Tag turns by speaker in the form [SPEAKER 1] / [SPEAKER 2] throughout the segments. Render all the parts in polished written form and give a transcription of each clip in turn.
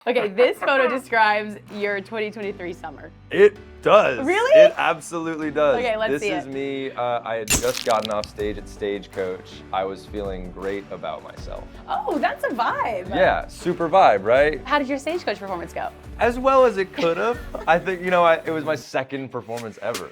[SPEAKER 1] Okay, this photo describes your 2023 summer.
[SPEAKER 2] It does.
[SPEAKER 1] Really?
[SPEAKER 2] It absolutely does.
[SPEAKER 1] Okay, let's see
[SPEAKER 2] This
[SPEAKER 1] it.
[SPEAKER 2] is me. I had just gotten off stage at Stagecoach. I was feeling great about myself.
[SPEAKER 1] Oh, that's a vibe.
[SPEAKER 2] Yeah, super vibe, right?
[SPEAKER 1] How did your Stagecoach performance go?
[SPEAKER 2] As well as it could have. I think, it was my second performance ever.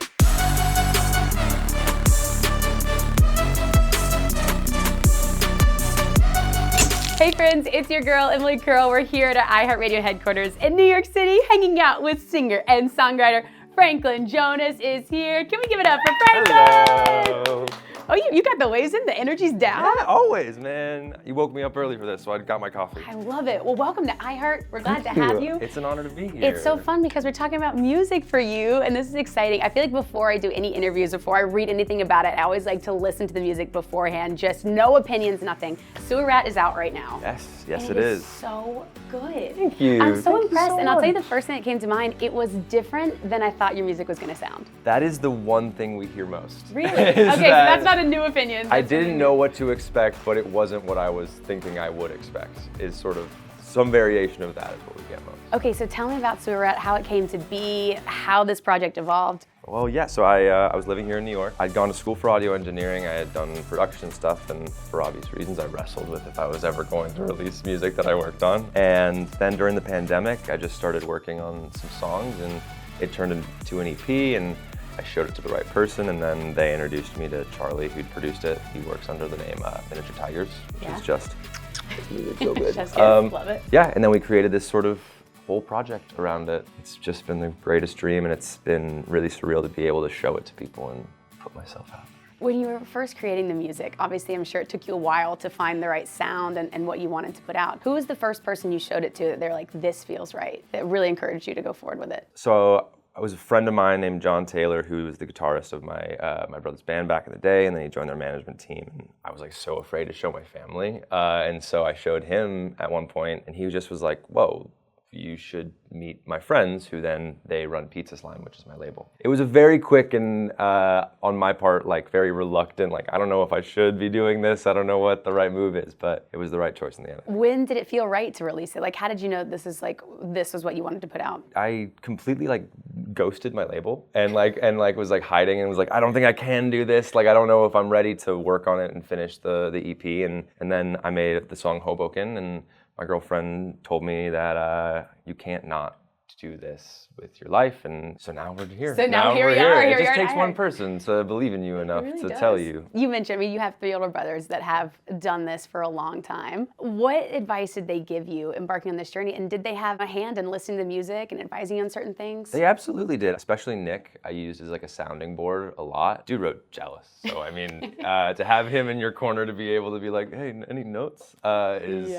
[SPEAKER 1] Hey friends, it's your girl, Emily Curl. We're here at our iHeartRadio headquarters in New York City, hanging out with singer and songwriter Franklin Jonas is here. Can we give it up for Franklin?
[SPEAKER 2] Hello.
[SPEAKER 1] Oh, you got the waves in, the energy's down?
[SPEAKER 2] Yeah, always, man. You woke me up early for this, so I got my coffee.
[SPEAKER 1] I love it. Well, welcome to iHeart. We're glad to have you.
[SPEAKER 2] It's an honor to be here.
[SPEAKER 1] It's so fun because we're talking about music for you, and this is exciting. I feel like before I do any interviews, before I read anything about it, I always like to listen to the music beforehand. Just no opinions, nothing. Sewer Rat is out right now.
[SPEAKER 2] Yes,
[SPEAKER 1] And
[SPEAKER 2] it is.
[SPEAKER 1] So good.
[SPEAKER 2] Thank you.
[SPEAKER 1] I'm so
[SPEAKER 2] Thank you
[SPEAKER 1] impressed,
[SPEAKER 2] so
[SPEAKER 1] and I'll tell you
[SPEAKER 2] much.
[SPEAKER 1] the first thing that came to mind. It was different than I thought your music was going to sound.
[SPEAKER 2] That is the one thing we hear most.
[SPEAKER 1] Really?
[SPEAKER 2] is
[SPEAKER 1] Okay, so that's not a new opinion.
[SPEAKER 2] I didn't know what to expect, but it wasn't what I was thinking I would expect. Is sort of some variation of that is what we get most.
[SPEAKER 1] Okay, so tell me about Sewer Rat, how it came to be, how this project evolved.
[SPEAKER 2] Well, yeah, so I was living here in New York. I'd gone to school for audio engineering. I had done production stuff, and for obvious reasons, I wrestled with if I was ever going to release music that I worked on. And then during the pandemic, I just started working on some songs, and it turned into an EP, and I showed it to the right person, and then they introduced me to Charlie, who'd produced it. He works under the name Miniature Tigers, which is just so good.
[SPEAKER 1] Just good. Love it.
[SPEAKER 2] Yeah, and then we created this sort of whole project around it. It's just been the greatest dream, and it's been really surreal to be able to show it to people and put myself out there.
[SPEAKER 1] When you were first creating the music, obviously I'm sure it took you a while to find the right sound and what you wanted to put out. Who was the first person you showed it to that they're like, this feels right, that really encouraged you to go forward with it?
[SPEAKER 2] So I was a friend of mine named John Taylor, who was the guitarist of my brother's band back in the day, and then he joined their management team. And I was like so afraid to show my family, and so I showed him at one point, and he just was like, "Whoa, you should meet my friends," who then they run Pizza Slime, which is my label. It was a very quick and on my part, like very reluctant, like I don't know if I should be doing this, I don't know what the right move is, but it was the right choice in the end.
[SPEAKER 1] When did it feel right to release it? Like, how did you know this was what you wanted to put out?
[SPEAKER 2] I completely ghosted my label and was hiding and was like, I don't think I can do this. Like, I don't know if I'm ready to work on it and finish the EP. And then I made the song Hoboken, and my girlfriend told me that you can't not do this with your life, and so now we're here.
[SPEAKER 1] So now here we are.
[SPEAKER 2] It just takes one person to believe in you enough to tell you.
[SPEAKER 1] You mentioned, you have 3 older brothers that have done this for a long time. What advice did they give you embarking on this journey, and did they have a hand in listening to music and advising you on certain things?
[SPEAKER 2] They absolutely did, especially Nick. I used as like a sounding board a lot. Dude wrote Jealous, so I mean, to have him in your corner to be able to be like, hey, any notes, is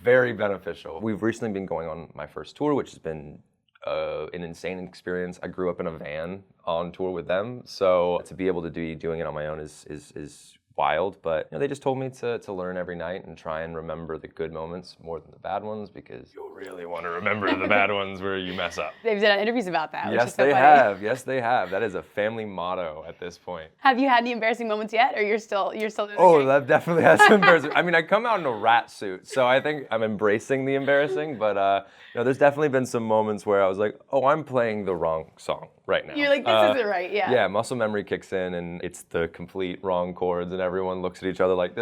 [SPEAKER 2] very beneficial. We've recently been going on my first tour, which has been an insane experience. I grew up in a van on tour with them, so to be able to be doing it on my own is wild. But they just told me to learn every night and try and remember the good moments more than the bad ones, because you'll really want to remember the bad ones where you mess up.
[SPEAKER 1] They've done interviews about that.
[SPEAKER 2] Yes,
[SPEAKER 1] which is so
[SPEAKER 2] they
[SPEAKER 1] funny.
[SPEAKER 2] have. Yes, they have. That is a family motto at this point.
[SPEAKER 1] Have you had any embarrassing moments yet, or you're still doing
[SPEAKER 2] Oh,
[SPEAKER 1] okay?
[SPEAKER 2] that definitely has some embarrassing. I mean, I come out in a rat suit, so I think I'm embracing the embarrassing. But there's definitely been some moments where I was like, oh, I'm playing the wrong song right now.
[SPEAKER 1] You're like, this isn't right, yeah.
[SPEAKER 2] Yeah, muscle memory kicks in, and it's the complete wrong chords, and everyone looks at each other like,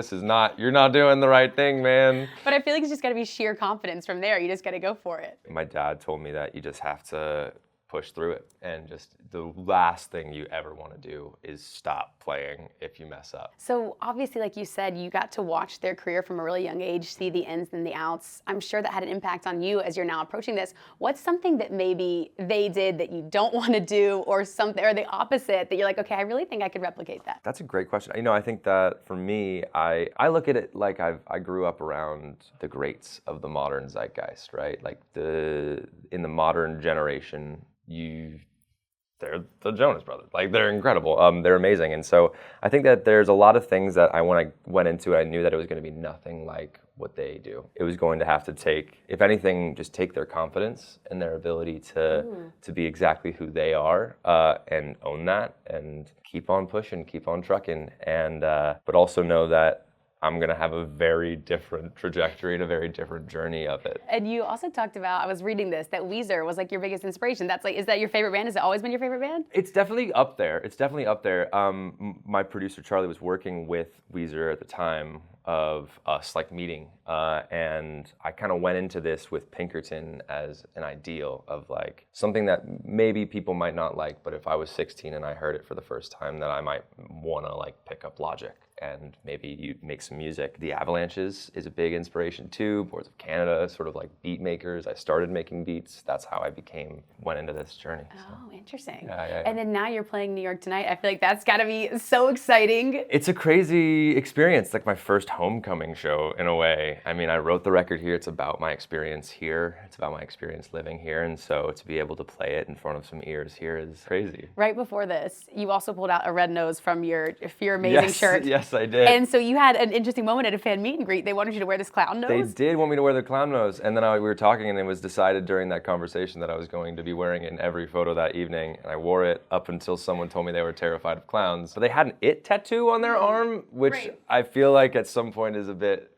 [SPEAKER 2] you're not doing the right thing, man.
[SPEAKER 1] But I feel like it's just got to be sheer confidence from there. You just got to go for it.
[SPEAKER 2] My dad told me that you just have to push through it, and just the last thing you ever want to do is stop playing if you mess up.
[SPEAKER 1] So obviously, like you said, you got to watch their career from a really young age, see the ins and the outs. I'm sure that had an impact on you as you're now approaching this. What's something that maybe they did that you don't want to do, or something, or the opposite that you're like, okay, I really think I could replicate that?
[SPEAKER 2] That's a great question. I think that for me, I look at it like I grew up around the greats of the modern zeitgeist, right? Like in the modern generation, they're the Jonas Brothers. Like, they're incredible. They're amazing. And so I think that there's a lot of things that when I went into it, I knew that it was going to be nothing like what they do. It was going to have to take, if anything, just take their confidence and their ability to be exactly who they are, and own that and keep on pushing, keep on trucking, and but also know that I'm gonna have a very different trajectory and a very different journey of it.
[SPEAKER 1] And you also talked about, I was reading this, that Weezer was like your biggest inspiration. That's like, is that your favorite band? Has it always been your favorite band?
[SPEAKER 2] It's definitely up there. It's definitely up there. My producer Charlie was working with Weezer at the time of us like meeting, and I kind of went into this with Pinkerton as an ideal of like something that maybe people might not like, but if I was 16 and I heard it for the first time, that I might want to like pick up Logic and maybe you make some music. The Avalanches is a big inspiration too. Boards of Canada, sort of like beat makers. I started making beats. That's how I went into this journey.
[SPEAKER 1] Oh, interesting.
[SPEAKER 2] Yeah.
[SPEAKER 1] And then now you're playing New York tonight. I feel like that's gotta be so exciting.
[SPEAKER 2] It's a crazy experience, like my first homecoming show in a way. I mean, I wrote the record here. It's about my experience here. It's about my experience living here. And so to be able to play it in front of some ears here is crazy.
[SPEAKER 1] Right before this, you also pulled out a red nose from your Amazing shirt.
[SPEAKER 2] Yes, I did.
[SPEAKER 1] And so you had an interesting moment at a fan meet and greet. They wanted you to wear this clown nose.
[SPEAKER 2] They did want me to wear the clown nose. And then we were talking and it was decided during that conversation that I was going to be wearing it in every photo that evening. And I wore it up until someone told me they were terrified of clowns. But they had an "it" tattoo on their arm, which
[SPEAKER 1] Right.
[SPEAKER 2] I feel like at some point is a bit,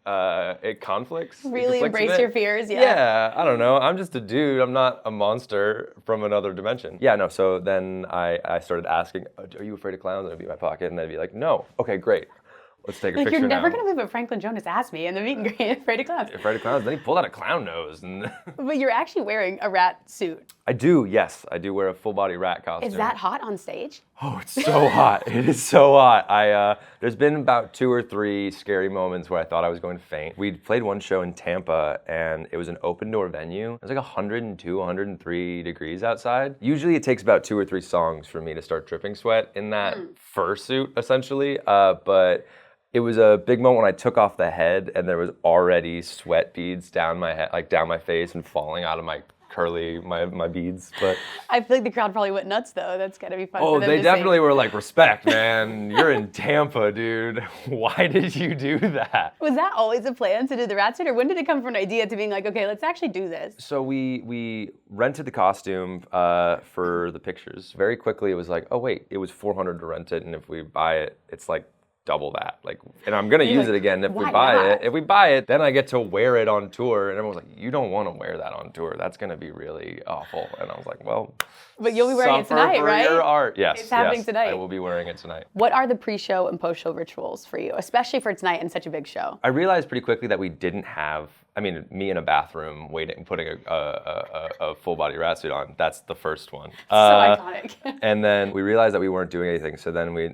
[SPEAKER 2] it conflicts.
[SPEAKER 1] Really
[SPEAKER 2] It conflicts a
[SPEAKER 1] embrace
[SPEAKER 2] bit.
[SPEAKER 1] your fears, yeah.
[SPEAKER 2] Yeah, I don't know. I'm just a dude. I'm not a monster from another dimension. Yeah, no, so then I started asking, are you afraid of clowns? And I'd be in my pocket and they'd be like, no. Okay, great. Let's take a
[SPEAKER 1] Like,
[SPEAKER 2] picture
[SPEAKER 1] you're never
[SPEAKER 2] now.
[SPEAKER 1] gonna believe what Franklin Jonas asked me in the meet and greet, afraid of clowns.
[SPEAKER 2] Afraid of clowns? Then he pulled out a clown nose. And
[SPEAKER 1] But you're actually wearing a rat suit.
[SPEAKER 2] I do, yes. I do wear a full body rat costume.
[SPEAKER 1] Is that hot on stage?
[SPEAKER 2] Oh, it's so hot. It is so hot. There's been about 2 or 3 scary moments where I thought I was going to faint. We played one show in Tampa and it was an open door venue. It was like 102, 103 degrees outside. Usually it takes about 2 or 3 songs for me to start dripping sweat in that fursuit, essentially. But it was a big moment when I took off the head and there was already sweat beads down my head, like down my face and falling out of my my beads. But
[SPEAKER 1] I feel like the crowd probably went nuts though. That's gotta be fun for
[SPEAKER 2] oh,
[SPEAKER 1] them
[SPEAKER 2] they
[SPEAKER 1] to
[SPEAKER 2] definitely
[SPEAKER 1] see.
[SPEAKER 2] were like, respect, man. You're in Tampa, dude. Why did you do that?
[SPEAKER 1] Was that always a plan to do the rat suit, or when did it come from an idea to being like, okay, let's actually do this?
[SPEAKER 2] So we rented the costume for the pictures. Very quickly, it was like, oh wait, it was $400 to rent it, and if we buy it, it's like double that. Like, and I'm gonna use
[SPEAKER 1] like,
[SPEAKER 2] it again if we
[SPEAKER 1] why
[SPEAKER 2] buy
[SPEAKER 1] not?
[SPEAKER 2] it. If we buy it, then I get to wear it on tour. And everyone's like, you don't want to wear that on tour. That's gonna be really awful. And I was like, well,
[SPEAKER 1] But you'll be wearing it
[SPEAKER 2] suffer
[SPEAKER 1] tonight,
[SPEAKER 2] for
[SPEAKER 1] right?
[SPEAKER 2] your art. Yes,
[SPEAKER 1] It's happening
[SPEAKER 2] yes,
[SPEAKER 1] tonight.
[SPEAKER 2] I will be wearing it tonight.
[SPEAKER 1] What are the pre-show and post-show rituals for you, especially for tonight and such a big show?
[SPEAKER 2] I realized pretty quickly that we didn't have, I mean, me in a bathroom waiting, putting a full body rat suit on. That's the first one.
[SPEAKER 1] So iconic.
[SPEAKER 2] And then we realized that we weren't doing anything. So then we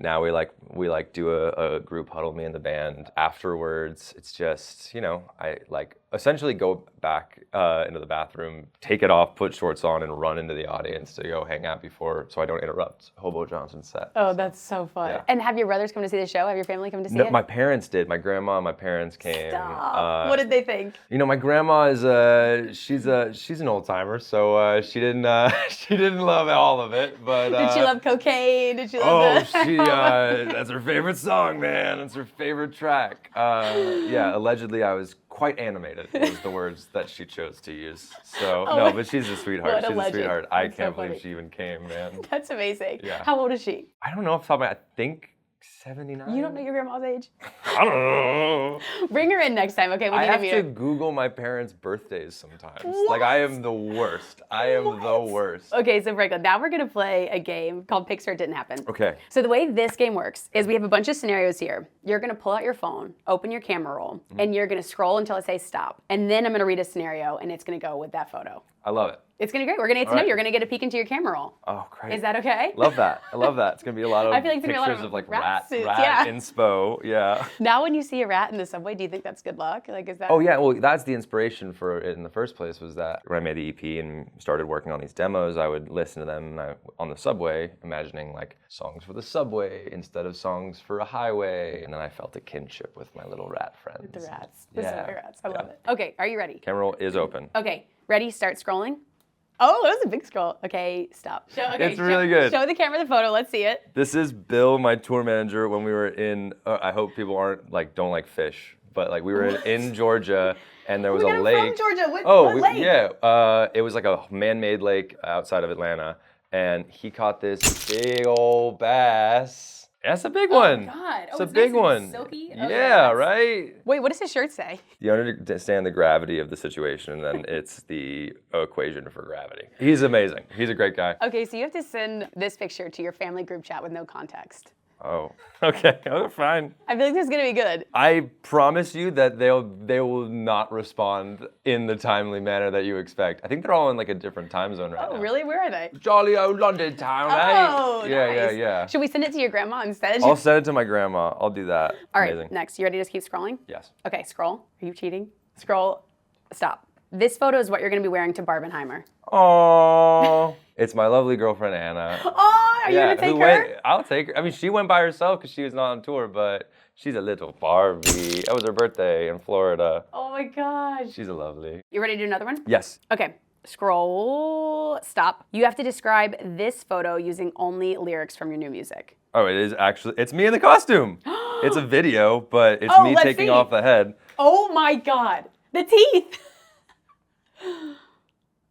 [SPEAKER 2] do a group huddle, me and the band. Afterwards, it's just, I like essentially go back into the bathroom, take it off, put shorts on, and run into the audience to go hang out before, so I don't interrupt Hobo Johnson's set.
[SPEAKER 1] Oh, that's so fun.
[SPEAKER 2] Yeah.
[SPEAKER 1] And have your brothers come to see the show? Have your family come to see
[SPEAKER 2] No,
[SPEAKER 1] it?
[SPEAKER 2] my parents did. My grandma and my parents came.
[SPEAKER 1] Stop. What did they think?
[SPEAKER 2] My grandma is she's an old timer, so she didn't love all of it, but
[SPEAKER 1] Did she love cocaine? Did she love
[SPEAKER 2] that's her favorite song, man. It's her favorite track. Yeah, allegedly I was quite animated was the words that she chose to use. So no, but she's a sweetheart.
[SPEAKER 1] What a
[SPEAKER 2] She's a
[SPEAKER 1] legend.
[SPEAKER 2] sweetheart. I
[SPEAKER 1] That's so
[SPEAKER 2] can't believe
[SPEAKER 1] funny.
[SPEAKER 2] she even came, man.
[SPEAKER 1] That's amazing.
[SPEAKER 2] Yeah.
[SPEAKER 1] How old is she?
[SPEAKER 2] I don't know off the top of my head. I think 79.
[SPEAKER 1] You don't know your grandma's age?
[SPEAKER 2] I don't know.
[SPEAKER 1] Bring her in next time, okay? We
[SPEAKER 2] I
[SPEAKER 1] need
[SPEAKER 2] have
[SPEAKER 1] to meet
[SPEAKER 2] to
[SPEAKER 1] her.
[SPEAKER 2] Google my parents' birthdays sometimes.
[SPEAKER 1] What?
[SPEAKER 2] Like, I am the worst. I am the worst.
[SPEAKER 1] Okay, so Franklin, now we're gonna play a game called Pics or It Didn't Happen.
[SPEAKER 2] Okay.
[SPEAKER 1] So the way this game works is we have a bunch of scenarios here. You're gonna pull out your phone, open your camera roll, and you're gonna scroll until I say stop. And then I'm gonna read a scenario and it's gonna go with that photo.
[SPEAKER 2] I love it.
[SPEAKER 1] It's gonna be great. We're gonna get to know
[SPEAKER 2] right.
[SPEAKER 1] you. You're gonna get a peek into your camera roll.
[SPEAKER 2] Oh, great.
[SPEAKER 1] Is that okay?
[SPEAKER 2] Love that. I love that. It's going to be a lot of
[SPEAKER 1] I feel like it's gonna be a lot
[SPEAKER 2] pictures
[SPEAKER 1] of
[SPEAKER 2] like
[SPEAKER 1] rat
[SPEAKER 2] rat
[SPEAKER 1] suits, yeah.
[SPEAKER 2] inspo. Yeah.
[SPEAKER 1] Now when you see a rat in the subway, do you think that's good luck? Like, is that?
[SPEAKER 2] Oh, yeah. Well, that's the inspiration for it in the first place was that when I made the EP and started working on these demos, I would listen to them on the subway, imagining like songs for the subway instead of songs for a highway. And then I felt a kinship with my little rat friends.
[SPEAKER 1] The rats. The
[SPEAKER 2] Yeah.
[SPEAKER 1] subway rats. I love
[SPEAKER 2] Yeah.
[SPEAKER 1] it. Okay, are you ready?
[SPEAKER 2] Camera roll is open.
[SPEAKER 1] Okay, ready? Start scrolling. Oh, that was a big scroll. Okay, stop.
[SPEAKER 2] It's really good.
[SPEAKER 1] Show the camera the photo. Let's see it.
[SPEAKER 2] This is Bill, my tour manager, when we were in, I hope people don't like fish, but like we were in Georgia and there was
[SPEAKER 1] Oh
[SPEAKER 2] a
[SPEAKER 1] my God, I'm
[SPEAKER 2] lake.
[SPEAKER 1] from Georgia. What lake?
[SPEAKER 2] Yeah, it was like a man-made lake outside of Atlanta, and he caught this big old bass. That's a big one.
[SPEAKER 1] Oh, God.
[SPEAKER 2] It's
[SPEAKER 1] Oh,
[SPEAKER 2] a big
[SPEAKER 1] nice and
[SPEAKER 2] one.
[SPEAKER 1] silky. Oh,
[SPEAKER 2] Yeah,
[SPEAKER 1] yeah,
[SPEAKER 2] right?
[SPEAKER 1] Wait, what does his shirt say?
[SPEAKER 2] You understand the gravity of the situation, and then it's the equation for gravity. He's amazing. He's a great guy.
[SPEAKER 1] Okay, so you have to send this picture to your family group chat with no context.
[SPEAKER 2] Oh, okay. Oh, fine.
[SPEAKER 1] I feel like this is gonna be good.
[SPEAKER 2] I promise you that they will not respond in the timely manner that you expect. I think they're all in like a different time zone right now.
[SPEAKER 1] Oh, really? Where are they?
[SPEAKER 2] Jolly old London town,
[SPEAKER 1] Oh,
[SPEAKER 2] eh? Yeah,
[SPEAKER 1] nice.
[SPEAKER 2] yeah.
[SPEAKER 1] Should we send it to your grandma instead?
[SPEAKER 2] I'll send it to my grandma. I'll do that.
[SPEAKER 1] All right,
[SPEAKER 2] Amazing.
[SPEAKER 1] next. You ready to keep scrolling?
[SPEAKER 2] Yes.
[SPEAKER 1] Okay, scroll. Are you cheating? Scroll. Stop. This photo is what you're gonna be wearing to Barbenheimer.
[SPEAKER 2] Oh, it's my lovely girlfriend Anna.
[SPEAKER 1] Oh, are you gonna take her?
[SPEAKER 2] I'll take her. I mean, she went by herself because she was not on tour, but she's a little Barbie. It was her birthday in Florida.
[SPEAKER 1] Oh my gosh.
[SPEAKER 2] She's a lovely.
[SPEAKER 1] You ready to do another one?
[SPEAKER 2] Yes.
[SPEAKER 1] Okay. Scroll. Stop. You have to describe this photo using only lyrics from your new music.
[SPEAKER 2] Oh, it is actually. It's me in the costume. It's a video, but it's
[SPEAKER 1] Oh,
[SPEAKER 2] me
[SPEAKER 1] let's
[SPEAKER 2] taking
[SPEAKER 1] see.
[SPEAKER 2] off the head.
[SPEAKER 1] Oh my God. The teeth.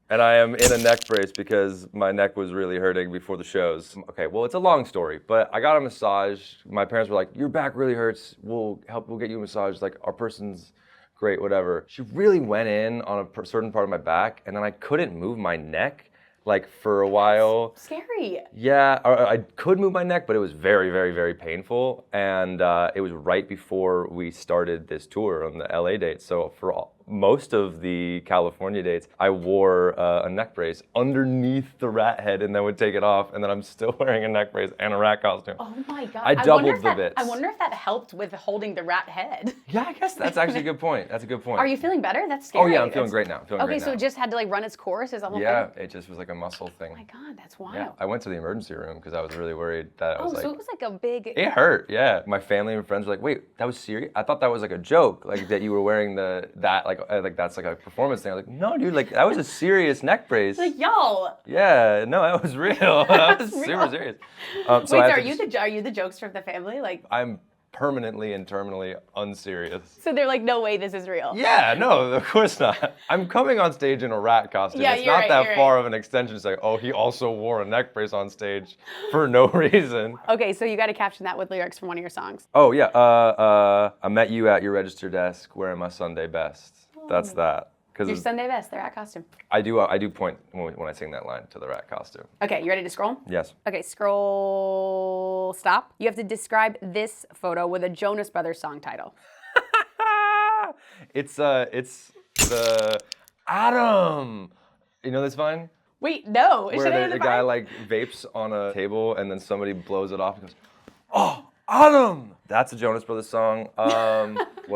[SPEAKER 2] And I am in a neck brace because my neck was really hurting before the shows. Okay, well, it's a long story, but I got a massage. My parents were like, your back really hurts. We'll get you a massage. Like, our person's great, whatever. She really went in on a certain part of my back, and then I couldn't move my neck, like, for a while.
[SPEAKER 1] Scary.
[SPEAKER 2] Yeah, I could move my neck, but it was very, very, very painful. And it was right before we started this tour on the LA dates. So for most of the California dates, I wore a neck brace underneath the rat head and then would take it off. And then I'm still wearing a neck brace and a rat costume.
[SPEAKER 1] Oh my God.
[SPEAKER 2] I doubled the bits.
[SPEAKER 1] I wonder if that helped with holding the rat head.
[SPEAKER 2] Yeah, I guess that's actually a good point. That's a good point.
[SPEAKER 1] Are you feeling better? That's scary.
[SPEAKER 2] Oh yeah, I'm feeling great now.
[SPEAKER 1] Okay, so it just had to like run its course? Is that the whole
[SPEAKER 2] Yeah,
[SPEAKER 1] thing?
[SPEAKER 2] it just was like a muscle thing.
[SPEAKER 1] Oh my God, that's wild.
[SPEAKER 2] Yeah, I went to the emergency room because I was really worried that I was like.
[SPEAKER 1] So it was like a big.
[SPEAKER 2] It hurt, yeah. My family and friends were like, "Wait, that was serious? I thought that was like a joke, like that you were wearing like that's like a performance thing." I was like, "No, dude, like that was a serious neck brace."
[SPEAKER 1] Like y'all.
[SPEAKER 2] Yeah, no, that was real. That was super serious.
[SPEAKER 1] Wait, so are you the jokester of the family? Like.
[SPEAKER 2] I'm permanently and terminally unserious.
[SPEAKER 1] So they're like, no way, this is real.
[SPEAKER 2] Yeah, no, of course not. I'm coming on stage in a rat costume.
[SPEAKER 1] Yeah,
[SPEAKER 2] it's
[SPEAKER 1] you're
[SPEAKER 2] not
[SPEAKER 1] right,
[SPEAKER 2] that
[SPEAKER 1] you're
[SPEAKER 2] far of an extension to say, oh, he also wore a neck brace on stage for no reason.
[SPEAKER 1] Okay, so you got to caption that with lyrics from one of your songs.
[SPEAKER 2] Oh yeah, I met you at your register desk wearing my Sunday best. That's that.
[SPEAKER 1] Your Sunday best, the rat costume.
[SPEAKER 2] I do point when I sing that line to the rat costume.
[SPEAKER 1] Okay, you ready to scroll?
[SPEAKER 2] Yes.
[SPEAKER 1] Okay, scroll, stop. You have to describe this photo with a Jonas Brothers song title.
[SPEAKER 2] It's the Adam. You know this vine?
[SPEAKER 1] Wait, no.
[SPEAKER 2] Where the guy like vapes on a table and then somebody blows it off and goes, oh, Adam. That's a Jonas Brothers song.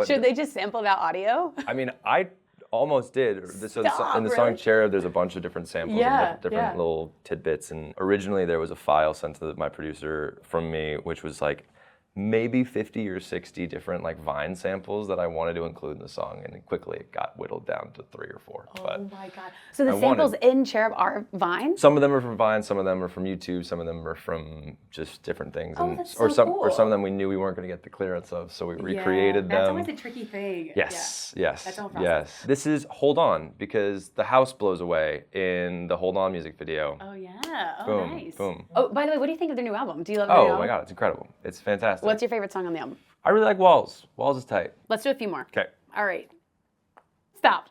[SPEAKER 1] Should they just sample that audio?
[SPEAKER 2] I mean, I almost did. So in the song
[SPEAKER 1] really?
[SPEAKER 2] Cherub, there's a bunch of different samples and different little tidbits. And originally there was a file sent to my producer from me, which was like maybe 50 or 60 different like Vine samples that I wanted to include in the song, and quickly it got whittled down to 3 or 4.
[SPEAKER 1] Oh my God. So the samples in Cherub are Vine?
[SPEAKER 2] Some of them are from Vine, some of them are from YouTube, some of them are from just different things.
[SPEAKER 1] Oh, that's so cool.
[SPEAKER 2] Or some of them we knew we weren't going to get the clearance of, so we recreated them.
[SPEAKER 1] That's always a tricky thing.
[SPEAKER 2] Yes. That's
[SPEAKER 1] all process.
[SPEAKER 2] Yes. This is Hold On, because the house blows away in the Hold On music video.
[SPEAKER 1] Oh yeah. Oh,
[SPEAKER 2] boom,
[SPEAKER 1] nice.
[SPEAKER 2] Boom.
[SPEAKER 1] Oh, by the way, what do you think of their new album? Do you love their new album?
[SPEAKER 2] Oh my God, it's incredible. It's fantastic.
[SPEAKER 1] What's your favorite song on the album?
[SPEAKER 2] I really like Walls. Walls is tight.
[SPEAKER 1] Let's do a few more.
[SPEAKER 2] Okay.
[SPEAKER 1] All right. Stop.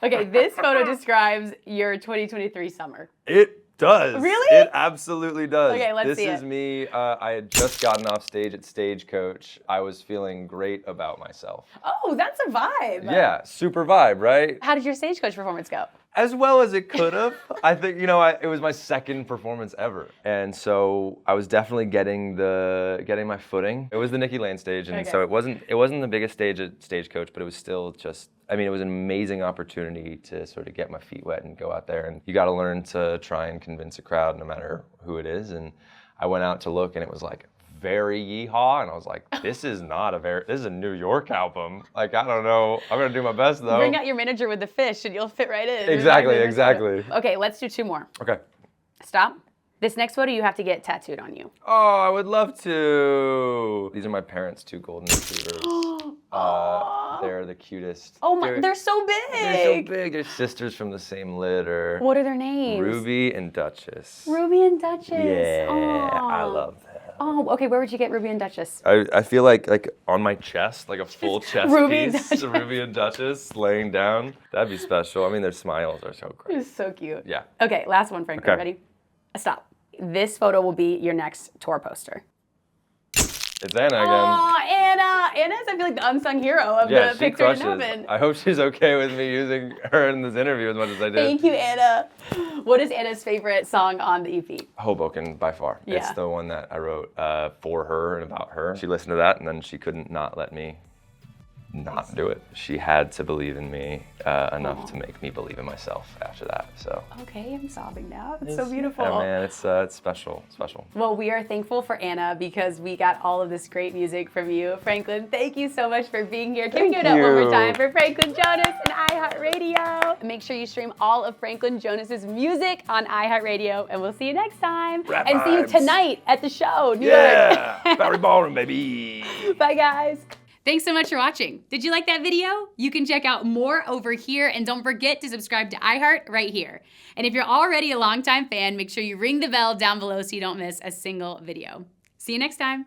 [SPEAKER 1] Okay, this photo describes your 2023 summer.
[SPEAKER 2] It does.
[SPEAKER 1] Really?
[SPEAKER 2] It absolutely does.
[SPEAKER 1] Okay, let's see it.
[SPEAKER 2] This is me. I had just gotten off stage at Stagecoach. I was feeling great about myself.
[SPEAKER 1] Oh, that's a vibe.
[SPEAKER 2] Yeah, super vibe, right?
[SPEAKER 1] How did your Stagecoach performance go?
[SPEAKER 2] As well as it could have. I think, it was my second performance ever. And so I was definitely getting my footing. It was the Nikki Lane stage, and so it wasn't the biggest stage at Stagecoach, but it was still just, it was an amazing opportunity to sort of get my feet wet and go out there. And you got to learn to try and convince a crowd no matter who it is. And I went out to look, and it was like very yeehaw, and I was like, this is a New York album. Like, I don't know. I'm gonna do my best though.
[SPEAKER 1] Bring out your manager with the fish and you'll fit right in.
[SPEAKER 2] Exactly.
[SPEAKER 1] Okay, let's do 2 more.
[SPEAKER 2] Okay.
[SPEAKER 1] Stop. This next photo you have to get tattooed on you.
[SPEAKER 2] Oh, I would love to. These are my parents' 2 golden retrievers. They're the cutest.
[SPEAKER 1] Oh my, they're so big.
[SPEAKER 2] They're so big. They're sisters from the same litter.
[SPEAKER 1] What are their names?
[SPEAKER 2] Ruby and Duchess.
[SPEAKER 1] Ruby and Duchess.
[SPEAKER 2] Yeah,
[SPEAKER 1] Aww.
[SPEAKER 2] I love them.
[SPEAKER 1] Oh, okay. Where would you get Ruby and Duchess?
[SPEAKER 2] I feel like on my chest, like a full chest
[SPEAKER 1] Ruby and
[SPEAKER 2] piece,
[SPEAKER 1] Duchess.
[SPEAKER 2] Ruby and Duchess laying down. That'd be special. I mean, their smiles are so great.
[SPEAKER 1] It's so cute.
[SPEAKER 2] Yeah.
[SPEAKER 1] Okay, last one, Franklin.
[SPEAKER 2] Okay.
[SPEAKER 1] Ready? Stop. This photo will be your next tour poster.
[SPEAKER 2] It's Anna again.
[SPEAKER 1] Oh, Anna! Anna's, I feel like, the unsung hero of
[SPEAKER 2] Yeah,
[SPEAKER 1] the
[SPEAKER 2] she
[SPEAKER 1] Pixar
[SPEAKER 2] crushes.
[SPEAKER 1] in Heaven.
[SPEAKER 2] I hope she's okay with me using her in this interview as much as I did.
[SPEAKER 1] Thank you, Anna. What is Anna's favorite song on the EP?
[SPEAKER 2] Hoboken, by far.
[SPEAKER 1] Yeah.
[SPEAKER 2] It's the one that I wrote for her and about her. She listened to that, and then she couldn't not let me not do it. She had to believe in me enough to make me believe in myself after that. So.
[SPEAKER 1] Okay, I'm sobbing now. It's so beautiful.
[SPEAKER 2] Yeah, man, it's special, special.
[SPEAKER 1] Well, we are thankful for Anna because we got all of this great music from you. Franklin, thank you so much for being here. Can we give it up one more time for Franklin Jonas and iHeartRadio? Make sure you stream all of Franklin Jonas's music on iHeartRadio, and we'll see you next time.
[SPEAKER 2] Rap
[SPEAKER 1] and see you
[SPEAKER 2] vibes.
[SPEAKER 1] tonight at the show, New York.
[SPEAKER 2] Yeah, Barry Ballroom, baby.
[SPEAKER 1] Bye, guys.
[SPEAKER 3] Thanks so much for watching. Did you like that video? You can check out more over here, and don't forget to subscribe to iHeart right here. And if you're already a longtime fan, make sure you ring the bell down below so you don't miss a single video. See you next time.